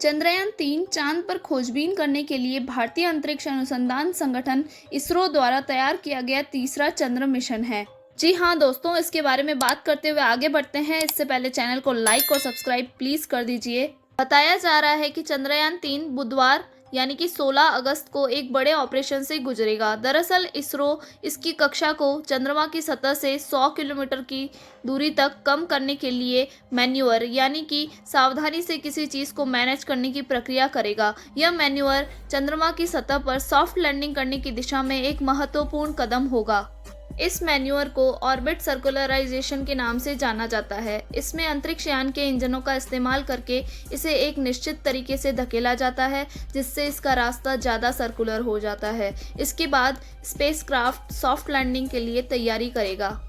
चंद्रयान-3 चांद पर खोजबीन करने के लिए भारतीय अंतरिक्ष अनुसंधान संगठन इसरो द्वारा तैयार किया गया तीसरा चंद्र मिशन है। जी हाँ दोस्तों, इसके बारे में बात करते हुए आगे बढ़ते हैं। इससे पहले चैनल को लाइक और सब्सक्राइब प्लीज कर दीजिए। बताया जा रहा है कि चंद्रयान-3 बुधवार यानी कि 16 अगस्त को एक बड़े ऑपरेशन से गुजरेगा। दरअसल इसरो इसकी कक्षा को चंद्रमा की सतह से 100 किलोमीटर की दूरी तक कम करने के लिए मैन्यूवर यानी कि सावधानी से किसी चीज़ को मैनेज करने की प्रक्रिया करेगा। यह मैन्यूवर चंद्रमा की सतह पर सॉफ्ट लैंडिंग करने की दिशा में एक महत्वपूर्ण कदम होगा। इस मैन्यूवर को ऑर्बिट सर्कुलराइजेशन के नाम से जाना जाता है। इसमें अंतरिक्ष यान के इंजनों का इस्तेमाल करके इसे एक निश्चित तरीके से धकेला जाता है, जिससे इसका रास्ता ज़्यादा सर्कुलर हो जाता है। इसके बाद स्पेसक्राफ्ट सॉफ्ट लैंडिंग के लिए तैयारी करेगा।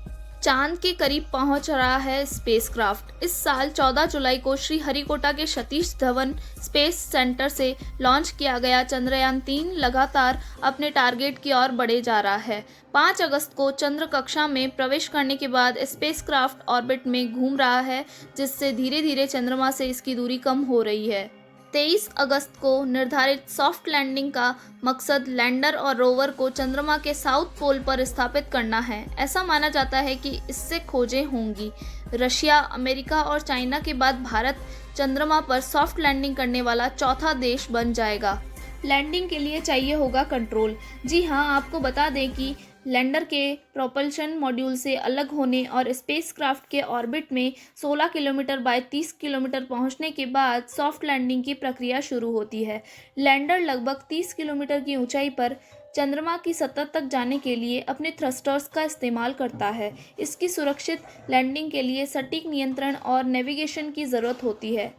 चांद के करीब पहुंच रहा है स्पेसक्राफ्ट। इस साल 14 जुलाई को श्रीहरिकोटा के सतीश धवन स्पेस सेंटर से लॉन्च किया गया चंद्रयान-3 लगातार अपने टारगेट की ओर बढ़े जा रहा है। 5 अगस्त को चंद्र कक्षा में प्रवेश करने के बाद स्पेसक्राफ्ट ऑर्बिट में घूम रहा है, जिससे धीरे धीरे चंद्रमा से इसकी दूरी कम हो रही है। 23 अगस्त को निर्धारित सॉफ्ट लैंडिंग का मकसद लैंडर और रोवर को चंद्रमा के साउथ पोल पर स्थापित करना है। ऐसा माना जाता है कि इससे खोजें होंगी। रशिया, अमेरिका और चाइना के बाद भारत चंद्रमा पर सॉफ्ट लैंडिंग करने वाला चौथा देश बन जाएगा। लैंडिंग के लिए चाहिए होगा कंट्रोल। जी हाँ, आपको बता दें कि लैंडर के प्रोपल्शन मॉड्यूल से अलग होने और स्पेसक्राफ्ट के ऑर्बिट में 16 किलोमीटर बाय 30 किलोमीटर पहुंचने के बाद सॉफ्ट लैंडिंग की प्रक्रिया शुरू होती है। लैंडर लगभग 30 किलोमीटर की ऊंचाई पर चंद्रमा की सतह तक जाने के लिए अपने थ्रस्टर्स का इस्तेमाल करता है। इसकी सुरक्षित लैंडिंग के लिए सटीक नियंत्रण और नेविगेशन की ज़रूरत होती है।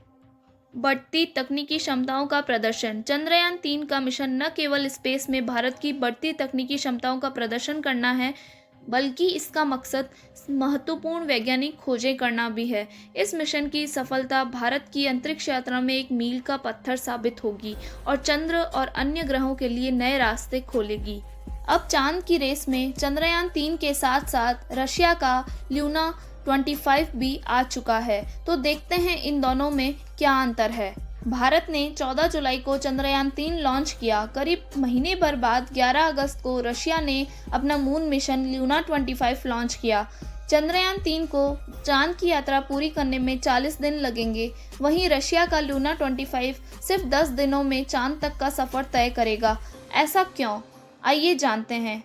बढ़ती तकनीकी क्षमताओं का प्रदर्शन। चंद्रयान-3 का मिशन न केवल स्पेस में भारत की बढ़ती तकनीकी क्षमताओं का प्रदर्शन करना है, बल्कि इसका मकसद महत्वपूर्ण वैज्ञानिक खोजें करना भी है। इस मिशन की सफलता भारत की अंतरिक्ष यात्रा में एक मील का पत्थर साबित होगी और चंद्र और अन्य ग्रहों के लिए नए रास्ते खोलेगी। अब चांद की रेस में चंद्रयान-3 के साथ साथ रशिया का ल्यूना 25 भी आ चुका है। तो देखते हैं इन दोनों में क्या अंतर है। भारत ने 14 जुलाई को चंद्रयान-3 लॉन्च किया। करीब महीने भर बाद 11 अगस्त को रशिया ने अपना मून मिशन ल्यूना 25 लॉन्च किया। चंद्रयान-3 को चांद की यात्रा पूरी करने में 40 दिन लगेंगे। वहीं रशिया का ल्यूना 25 सिर्फ 10 दिनों में चांद तक का सफ़र तय करेगा। ऐसा क्यों? आइए जानते हैं।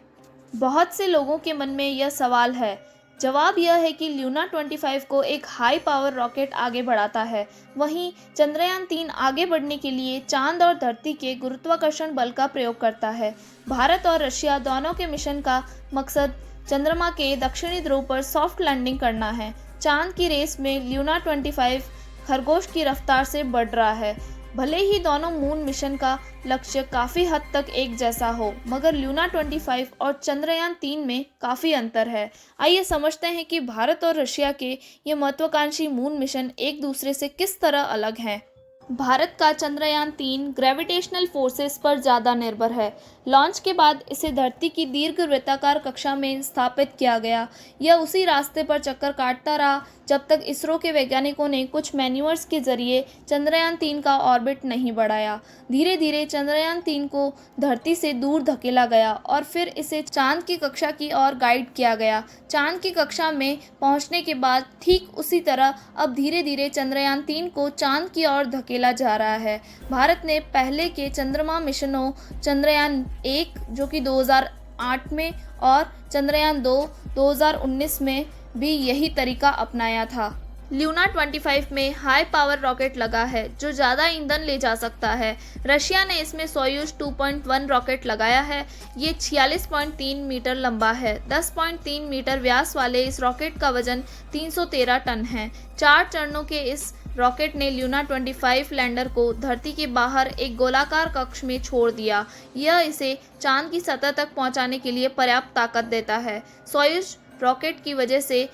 बहुत से लोगों के मन में यह सवाल है। जवाब यह है कि ल्यूना 25 को एक हाई पावर रॉकेट आगे बढ़ाता है। वहीं चंद्रयान-3 आगे बढ़ने के लिए चांद और धरती के गुरुत्वाकर्षण बल का प्रयोग करता है। भारत और रशिया दोनों के मिशन का मकसद चंद्रमा के दक्षिणी ध्रुव पर सॉफ्ट लैंडिंग करना है। चांद की रेस में ल्यूना 25 खरगोश की रफ्तार से बढ़ रहा है। भले ही दोनों मून मिशन का लक्ष्य काफ़ी हद तक एक जैसा हो, मगर ल्यूना 25 और चंद्रयान-3 में काफ़ी अंतर है। आइए समझते हैं कि भारत और रशिया के ये महत्वाकांक्षी मून मिशन एक दूसरे से किस तरह अलग हैं। भारत का चंद्रयान-3 ग्रेविटेशनल फोर्सेस पर ज़्यादा निर्भर है। लॉन्च के बाद इसे धरती की दीर्घवृत्ताकार कक्षा में स्थापित किया गया। यह उसी रास्ते पर चक्कर काटता रहा जब तक इसरो के वैज्ञानिकों ने कुछ मैन्यूवर्स के जरिए चंद्रयान-3 का ऑर्बिट नहीं बढ़ाया। धीरे धीरे चंद्रयान-3 को धरती से दूर धकेला गया और फिर इसे चांद की कक्षा की ओर गाइड किया गया। चांद की कक्षा में पहुंचने के बाद ठीक उसी तरह अब धीरे धीरे चंद्रयान-3 को चांद की ओर धकेला जा रहा है। भारत ने पहले के चंद्रमा मिशनों चंद्रयान-1 जो कि 2008 में और चंद्रयान-2 2019 में भी यही तरीका अपनाया था। ल्यूना 25 में हाई पावर रॉकेट लगा है जो ज़्यादा ईंधन ले जा सकता है। रशिया ने इसमें सोयूज 2.1 रॉकेट लगाया है। ये 46.3 मीटर लंबा है। 10.3 मीटर व्यास वाले इस रॉकेट का वजन 313 टन है। 4 चरणों के इस रॉकेट ने ल्यूना 25 लैंडर को धरती के बाहर एक गोलाकार कक्ष में छोड़ दिया। यह इसे चांद की सतह तक पहुंचाने के लिए पर्याप्त ताकत देता है। सोयूज रॉकेट की वजह से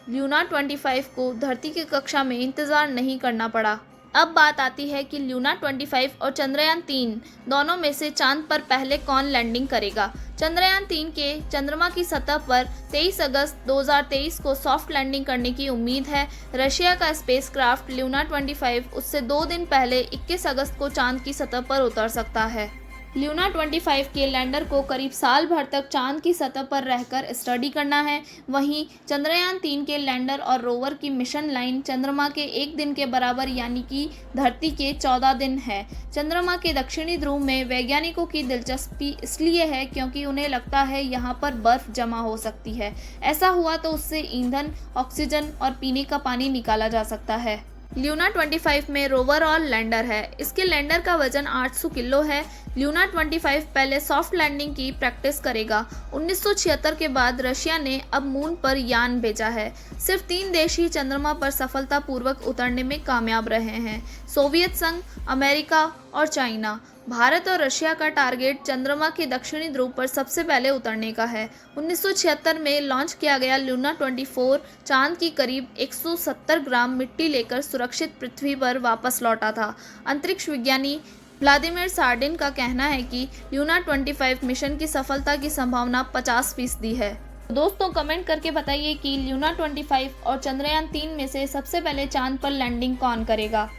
ल्यूना 25 को धरती की कक्षा में इंतज़ार नहीं करना पड़ा। अब बात आती है कि ल्यूना 25 और चंद्रयान 3 दोनों में से चांद पर पहले कौन लैंडिंग करेगा। चंद्रयान 3 के चंद्रमा की सतह पर 23 अगस्त 2023 को सॉफ्ट लैंडिंग करने की उम्मीद है। रशिया का स्पेसक्राफ्ट ल्यूना 25 उससे 2 दिन पहले 21 अगस्त को चांद की सतह पर उतर सकता है। ल्यूना 25 के लैंडर को करीब साल भर तक चांद की सतह पर रहकर स्टडी करना है। वहीं चंद्रयान 3 के लैंडर और रोवर की मिशन लाइन चंद्रमा के 1 दिन के बराबर यानी कि धरती के 14 दिन है। चंद्रमा के दक्षिणी ध्रुव में वैज्ञानिकों की दिलचस्पी इसलिए है क्योंकि उन्हें लगता है यहाँ पर बर्फ जमा हो सकती है। ऐसा हुआ तो उससे ईंधन, ऑक्सीजन और पीने का पानी निकाला जा सकता है। ल्यूना 25 में रोवर और लैंडर है। इसके लैंडर का वजन 800 किलो है। ल्यूना 25 पहले सॉफ्ट लैंडिंग की प्रैक्टिस करेगा। 1976 के बाद रशिया ने अब मून पर यान भेजा है। सिर्फ 3 देश ही चंद्रमा पर सफलतापूर्वक उतरने में कामयाब रहे हैं, सोवियत संघ, अमेरिका और चाइना। भारत और रशिया का टारगेट चंद्रमा के दक्षिणी ध्रुव पर सबसे पहले उतरने का है। 1976 में लॉन्च किया गया ल्यूना 24 चांद की करीब 170 ग्राम मिट्टी लेकर सुरक्षित पृथ्वी पर वापस लौटा था। अंतरिक्ष विज्ञानी व्लादिमीर सार्डिन का कहना है कि ल्यूना 25 मिशन की सफलता की संभावना 50% है। दोस्तों कमेंट करके बताइए कि ल्यूना 25 और चंद्रयान 3 में से सबसे पहले चांद पर लैंडिंग कौन करेगा।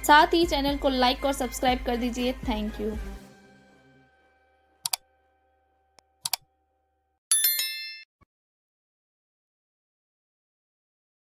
साथ ही चैनल को लाइक और सब्सक्राइब कर दीजिए। Thank you.